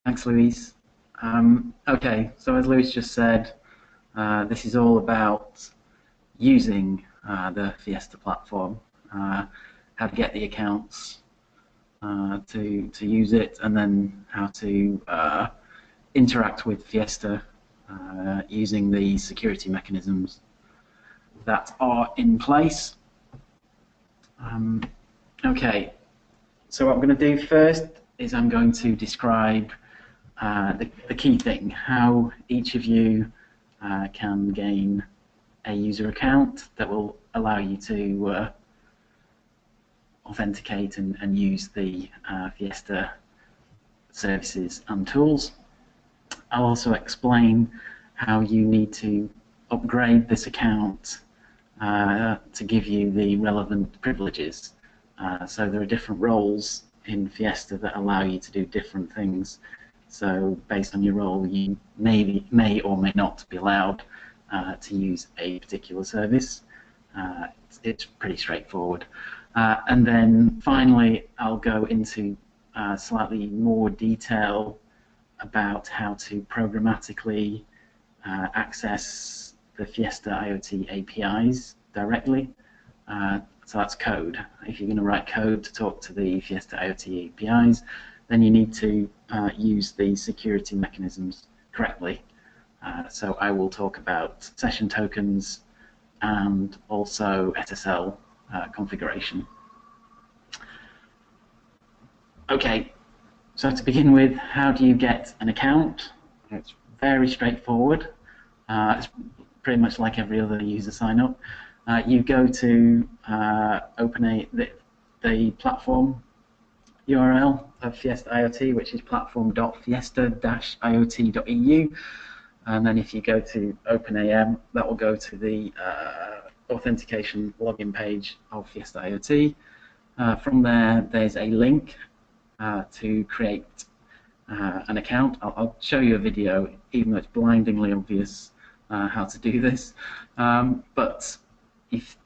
Thanks, Louise. Okay, so as Louise just said, this is all about using the Fiesta platform, how to get the accounts, to use it, and then how to interact with Fiesta using the security mechanisms that are in place. Okay, so what I'm going to do first is I'm going to describe the key thing, how each of you can gain a user account that will allow you to authenticate and use the Fiesta services and tools. I'll also explain how you need to upgrade this account to give you the relevant privileges. So there are different roles in Fiesta that allow you to do different things. So based on your role, you may or may not be allowed to use a particular service. It's pretty straightforward. And then finally, I'll go into slightly more detail about how to programmatically access the Fiesta IoT APIs directly. So that's code. If you're going to write code to talk to the Fiesta IoT APIs, then you need to use the security mechanisms correctly. So I will talk about session tokens and also SSL configuration. Okay, so to begin with, how do you get an account? It's very straightforward. It's pretty much like every other user sign-up. You go to the platform URL of Fiesta IoT, which is platform.fiesta-iot.eu, and then if you go to OpenAM, that will go to the authentication login page of Fiesta IoT. From there, there's a link to create an account. I'll show you a video, even though it's blindingly obvious how to do this. But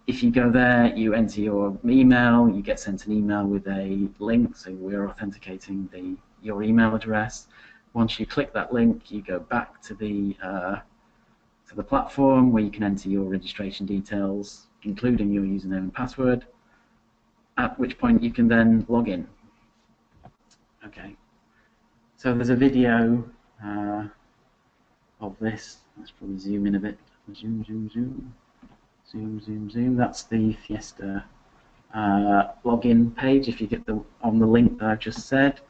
if you go there, you enter your email, you get sent an email with a link, so we're authenticating your email address. Once you click that link, you go back to the platform where you can enter your registration details, including your username and password, at which point you can then log in. Okay, so there's a video of this. Let's probably zoom in a bit. Zoom, zoom, zoom. Zoom, zoom, zoom. That's the Fiesta login page. If you get on the link that I've just said,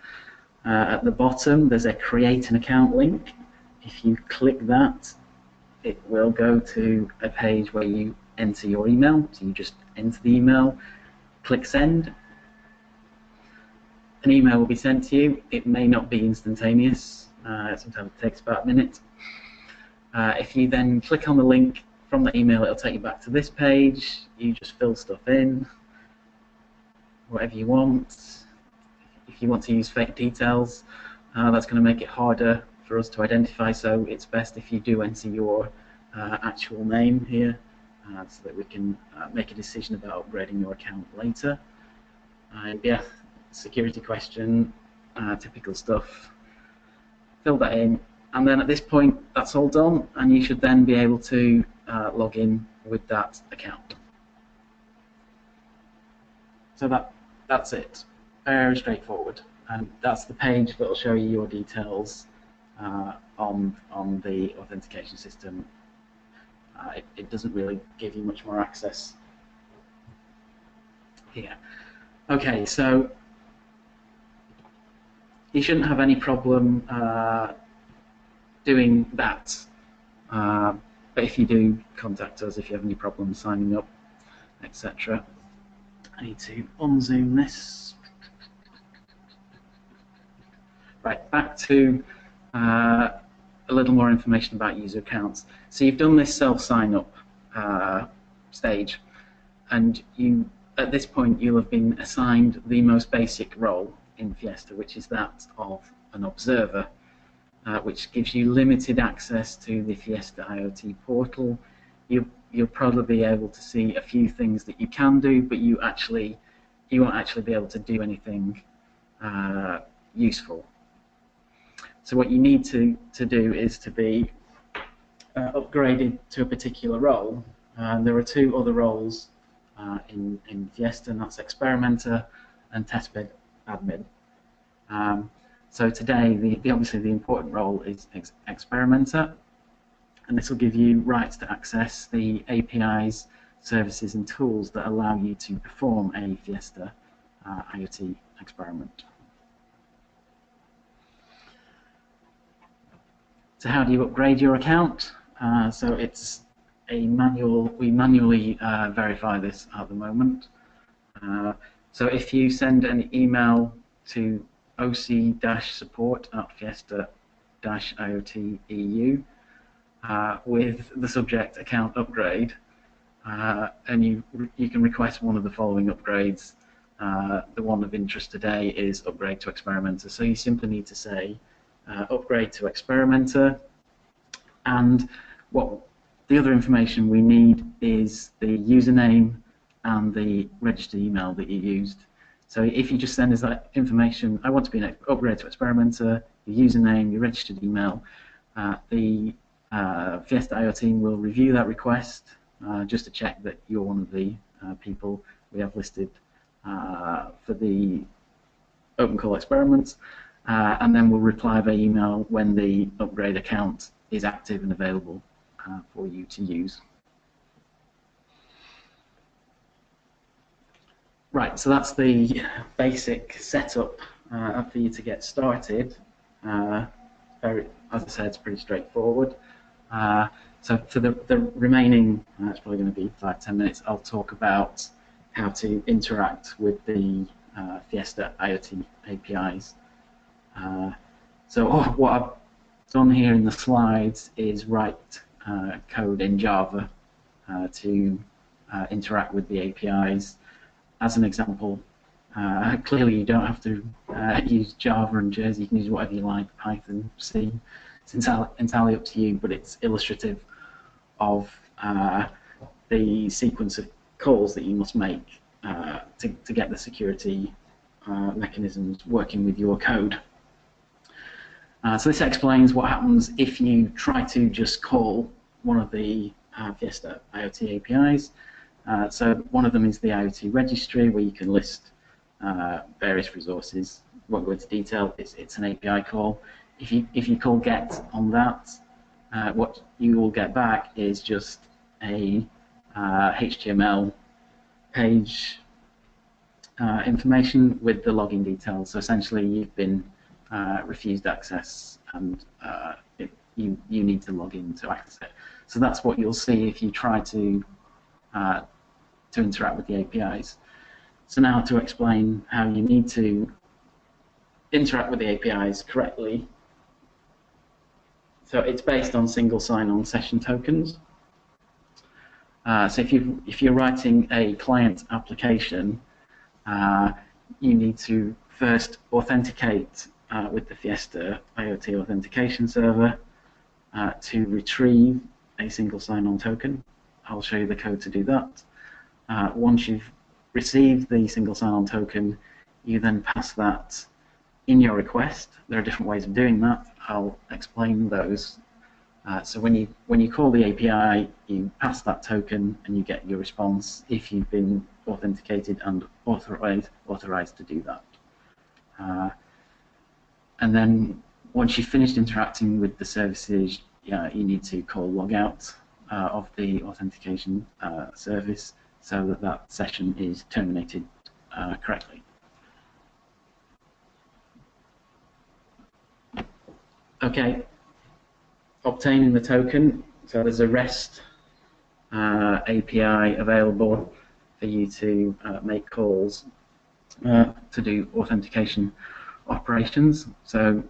at the bottom there's a create an account link. If you click that, it will go to a page where you enter your email. So you just enter the email, click send. An email will be sent to you. It may not be instantaneous. Sometimes it takes about a minute. If you then click on the link from the email, it'll take you back to this page. You just fill stuff in, whatever you want. If you want to use fake details, that's going to make it harder for us to identify, so it's best if you do enter your actual name here, so that we can make a decision about upgrading your account later. Yeah, security question, typical stuff. Fill that in, and then at this point, that's all done, and you should then be able to log in with that account. So that's it. Very straightforward, and that's the page that will show you your details on the authentication system. It doesn't really give you much more access here. Okay, so you shouldn't have any problem doing that. But if you do, contact us if you have any problems signing up, etc. I need to unzoom this. Right, back to a little more information about user accounts. So you've done this self-sign-up stage, and at this point you'll have been assigned the most basic role in Fiesta, which is that of an observer, which gives you limited access to the Fiesta IoT portal. You'll probably be able to see a few things that you can do, but you won't actually be able to do anything useful. So what you need to do is to be upgraded to a particular role. There are two other roles in Fiesta, and that's experimenter and testbed admin. So today, obviously the important role is experimenter, and this will give you rights to access the APIs, services, and tools that allow you to perform a Fiesta IoT experiment. So how do you upgrade your account? So it's a manual. We manually verify this at the moment. So if you send an email to oc-support@fiesta-iot.eu with the subject account upgrade, and you can request one of the following upgrades. The one of interest today is upgrade to experimenter. So you simply need to say upgrade to experimenter, and what the other information we need is the username and the registered email that you used. So if you just send us that information, I want to be an upgrade to experimenter, your username, your registered email, the Fiesta IoT team will review that request just to check that you're one of the people we have listed for the open call experiments, and then we'll reply by email when the upgrade account is active and available for you to use. Right, so that's the basic setup for you to get started. As I said, it's pretty straightforward. So for the remaining, it's probably going to be 5–10 minutes, I'll talk about how to interact with the Fiesta IoT APIs. So what I've done here in the slides is write code in Java to interact with the APIs. As an example, clearly you don't have to use Java and Jersey, you can use whatever you like, Python, C. It's entirely up to you, but it's illustrative of the sequence of calls that you must make to get the security mechanisms working with your code. So this explains what happens if you try to just call one of the Fiesta IoT APIs. So one of them is the IoT registry, where you can list various resources. Won't go into detail. It's an API call. If you call get on that, what you will get back is just a HTML page information with the login details. So essentially, you've been refused access, and you need to log in to access it. So that's what you'll see if you try to interact with the APIs. So now to explain how you need to interact with the APIs correctly. So it's based on single sign-on session tokens. So if you're writing a client application, you need to first authenticate with the Fiesta IoT authentication server to retrieve a single sign-on token. I'll show you the code to do that. Once you've received the single sign-on token, you then pass that in your request. There are different ways of doing that. I'll explain those. So when you call the API, you pass that token and you get your response if you've been authenticated and authorized to do that. And then once you've finished interacting with the services, you need to call logout of the authentication service so that that session is terminated correctly. Okay, obtaining the token. So there's a REST API available for you to make calls to do authentication operations. So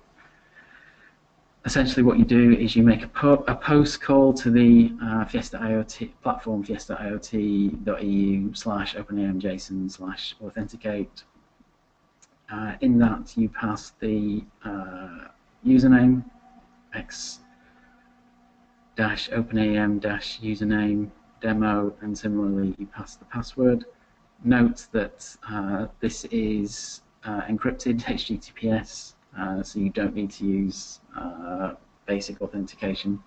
essentially what you do is you make a post call to the Fiesta IoT platform, fiestaiot.eu/openamjson/authenticate. In that you pass the username x-openam-username demo, and similarly you pass the password. Note that this is encrypted HTTPS so you don't need to use basic authentication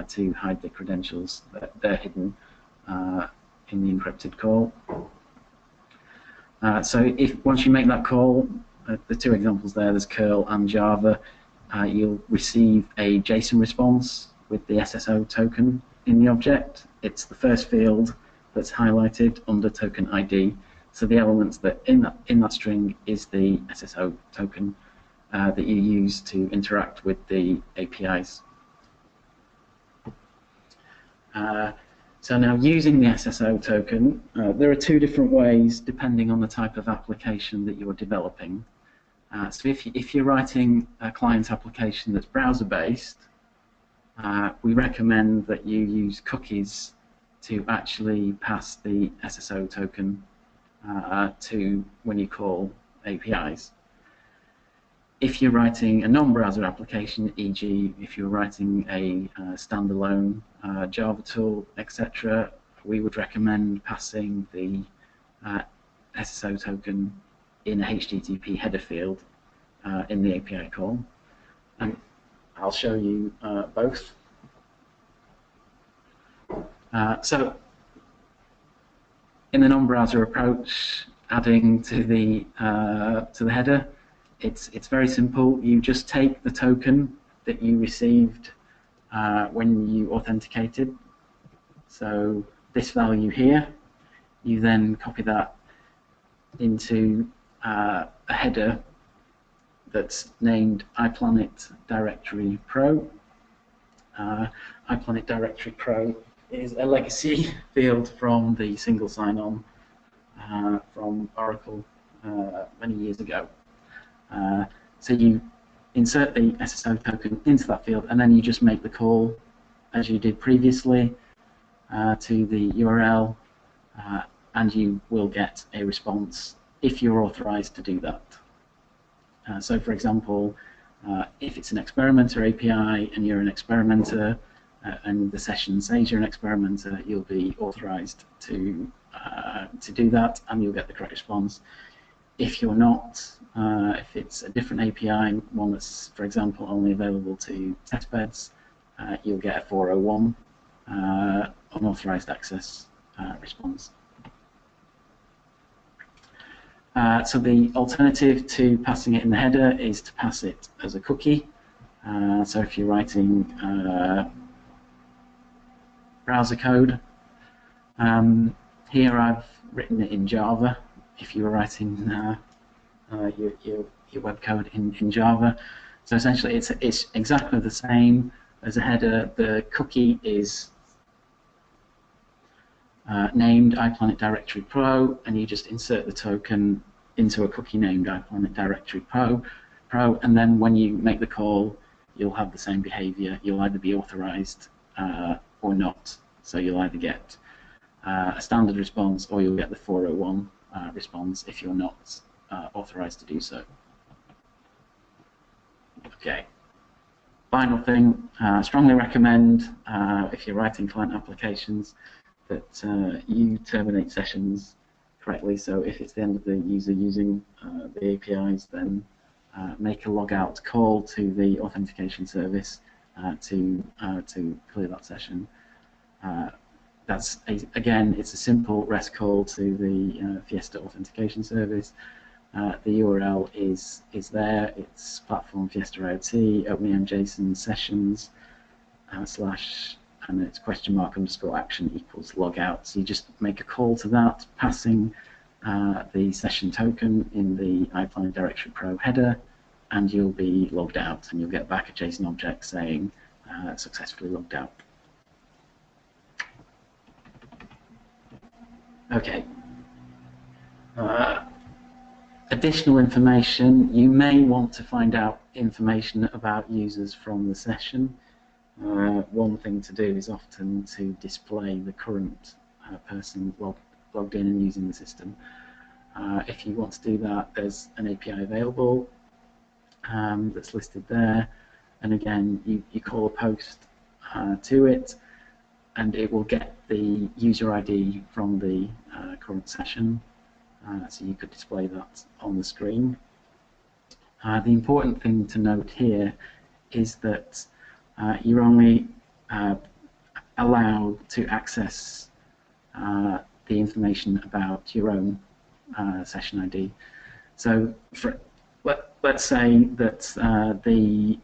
to hide the credentials. They're hidden in the encrypted call. So if once you make that call, the two examples there's curl and Java, you'll receive a JSON response with the SSO token in the object. It's the first field that's highlighted under token ID. So the elements that in that string is the SSO token that you use to interact with the APIs. So now using the SSO token, there are two different ways depending on the type of application that you're developing. So if you're writing a client application that's browser-based, we recommend that you use cookies to actually pass the SSO token to when you call APIs. If you're writing a non-browser application, e.g. if you're writing a standalone Java tool, etc., we would recommend passing the SSO token in a HTTP header field in the API call. And I'll show you both. So in the non-browser approach, adding to the header, it's very simple. You just take the token that you received when you authenticated. So this value here, you then copy that into a header that's named iPlanet Directory Pro. iPlanet Directory Pro is a legacy field from the single sign-on from Oracle many years ago. So you insert the SSO token into that field, and then you just make the call as you did previously to the URL, and you will get a response if you're authorized to do that. So for example, if it's an experimenter API and you're an experimenter and the session says you're an experimenter, you'll be authorized to do that, and you'll get the correct response. If you're not, if it's a different API, one that's, for example, only available to testbeds, you'll get a 401 unauthorized access response. So the alternative to passing it in the header is to pass it as a cookie. So if you're writing browser code, here I've written it in Java. If you were writing your web code in Java, so essentially it's exactly the same as a header. The cookie is named iPlanet Directory Pro, and you just insert the token into a cookie named iPlanet Directory Pro, and then when you make the call, you'll have the same behavior. You'll either be authorized or not. So you'll either get a standard response or you'll get the 401 response if you're not authorized to do so. Okay. Final thing, strongly recommend if you're writing client applications that you terminate sessions correctly. So if it's the end of the user using the APIs, then make a logout call to the authentication service to clear that session. Again, it's a simple REST call to the FIESTA authentication service. The URL is there. It's platform FIESTA IoT, OpenEM JSON sessions / and it's !_action equals logout. So you just make a call to that, passing the session token in the iPlanet Directory Pro header, and you'll be logged out, and you'll get back a JSON object saying successfully logged out. Okay. Additional information, you may want to find out information about users from the session. One thing to do is often to display the current person logged in and using the system. If you want to do that, there's an API available that's listed there, and again, you call a post to it, and it will get the user ID from the current session, so you could display that on the screen. The important thing to note here is that you're only allowed to access the information about your own session ID. So let's say that the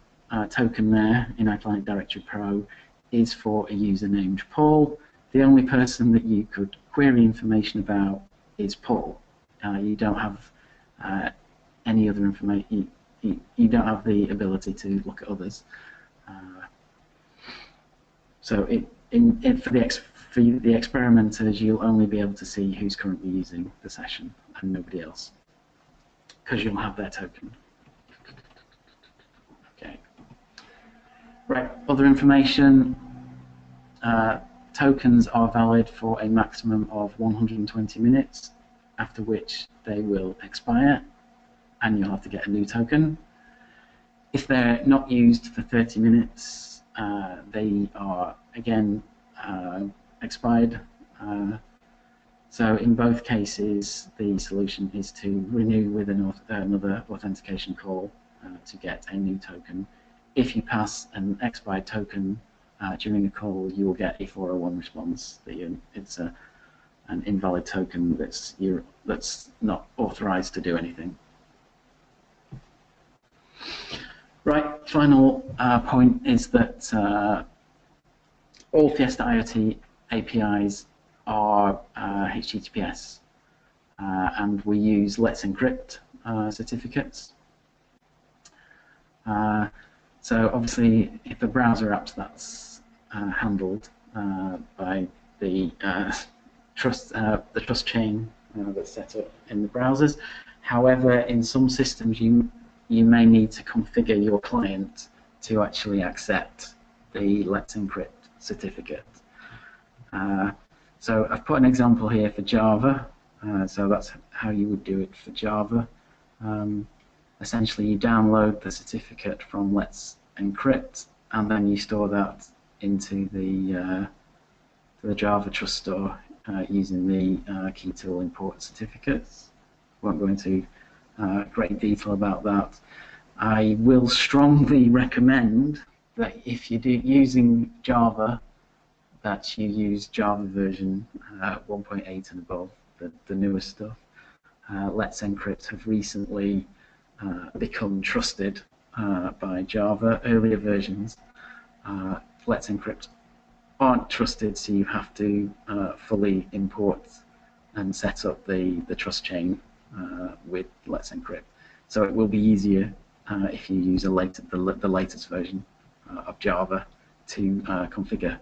token there in iClient Directory Pro is for a user named Paul. The only person that you could query information about is Paul. You don't have any other information. You don't have the ability to look at others. So for the experimenters, you'll only be able to see who's currently using the session and nobody else, because you'll have their token. Okay. Right. Other information. Tokens are valid for a maximum of 120 minutes, after which they will expire, and you'll have to get a new token. If they're not used for 30 minutes, they are again expired. So in both cases, the solution is to renew with another authentication call to get a new token. If you pass an expired token during a call, you will get a 401 response. It's an invalid token that's not authorized to do anything. Right, final point is that all FIESTA IoT APIs are HTTPS, and we use Let's Encrypt certificates. So obviously, if a browser app, that's handled by the trust chain that's set up in the browsers. However, in some systems, you may need to configure your client to actually accept the Let's Encrypt certificate. So I've put an example here for Java. So that's how you would do it for Java. Essentially, you download the certificate from Let's Encrypt, and then you store that into the Java Trust Store using the key tool import certificates. Won't go into great detail about that. I will strongly recommend that if you're using Java, that you use Java version 1.8 and above, the newest stuff. Let's Encrypt have recently become trusted by Java. Earlier versions, Let's Encrypt aren't trusted, so you have to fully import and set up the trust chain with Let's Encrypt. So it will be easier if you use the latest version of Java to configure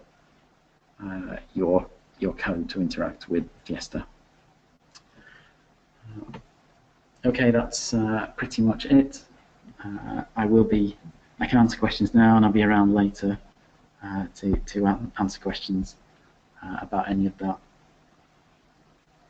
your code to interact with FIESTA. Okay, that's pretty much it. I can answer questions now, and I'll be around later to answer questions about any of that.